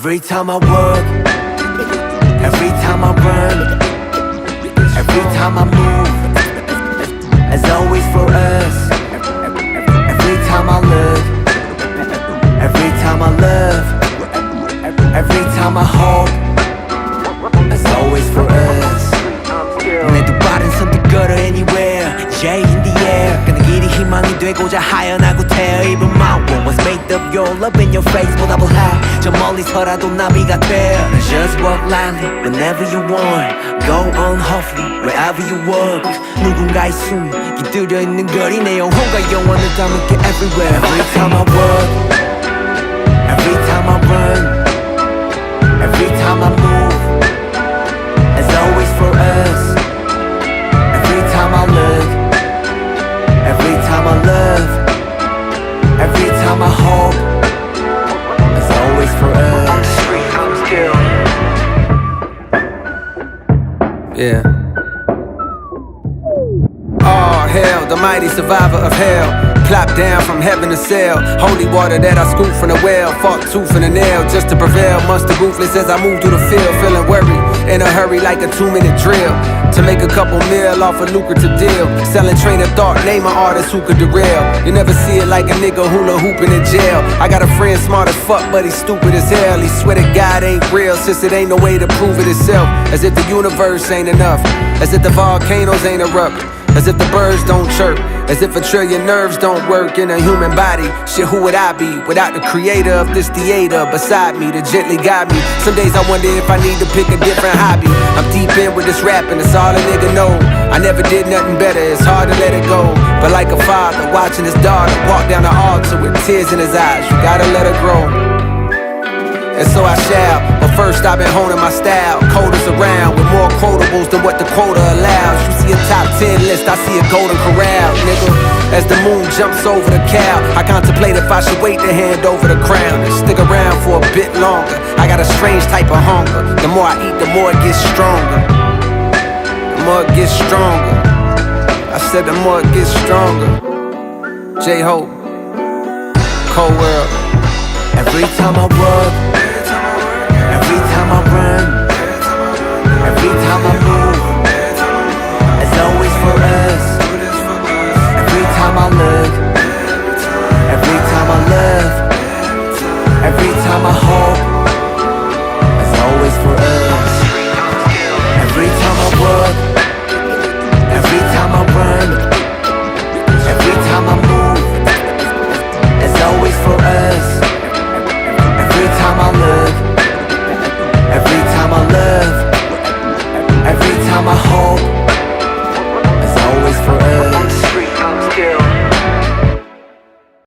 Every time I work, every time I run, every time I move, as always for us. Every time I look, every time I love, every time I hope, as always for us. 내두 발은 선택걸어 anywhere, J in the air. 가는 길이 희망이 되고자 하연하고 태어. Even my world was made of your love in your face. 보답을 해 저 멀리서라도 나비가 돼. Just walk lightly whenever you want. Go on hopefully wherever you walk. 누군가의 숨이 깃들여 있는 거리 내 영혼과 영원을 담을게 everywhere. Every time I walk, every time I run, every time I move, as always for us. Every time I look, every time I love, every time I hope, it's always for us. Yeah. Oh hell, the mighty survivor of hell. Plop down from heaven to sail. Holy water that I scooped from the well. Fought tooth and a nail just to prevail. Muster ruthless as I move through the field. Feeling worried, in a hurry like a 2-minute drill. To make a couple mil off a lucrative deal. Selling train of thought, name an artist who could derail. You never see it like a nigga hula hooping in jail. I got a friend smart as fuck, but he's stupid as hell. He swear that God ain't real, since it ain't no way to prove it itself. As if the universe ain't enough. As if the volcanoes ain't erupt. As if the birds don't chirp. As if a trillion nerves don't work in a human body. Shit, who would I be without the creator of this theater beside me to gently guide me? Some days I wonder if I need to pick a different hobby. I'm deep in with this rapping, it's all a nigga know. I never did nothing better, it's hard to let it go. But like a father watching his daughter walk down the altar with tears in his eyes, you gotta let her grow. And so I shall, but first I've been honing my style. Coders around with more quotables than what the quota allows. You see a top 10 list, I see a golden corral, nigga. As the moon jumps over the cow, I contemplate if I should wait to hand over the crown and stick around for a bit longer. I got a strange type of hunger. The more I eat, the more it gets stronger. The more it gets stronger. I said the more it gets stronger. J-Hope, Cold World. Every time I work, every time I run, every time I move, it's always for us. Every time I look, every time I love, every time I hope, it's always for us. Every time I work, every time I run, every time I move, it's always for us. Every time I look, every time I love, every time I hope.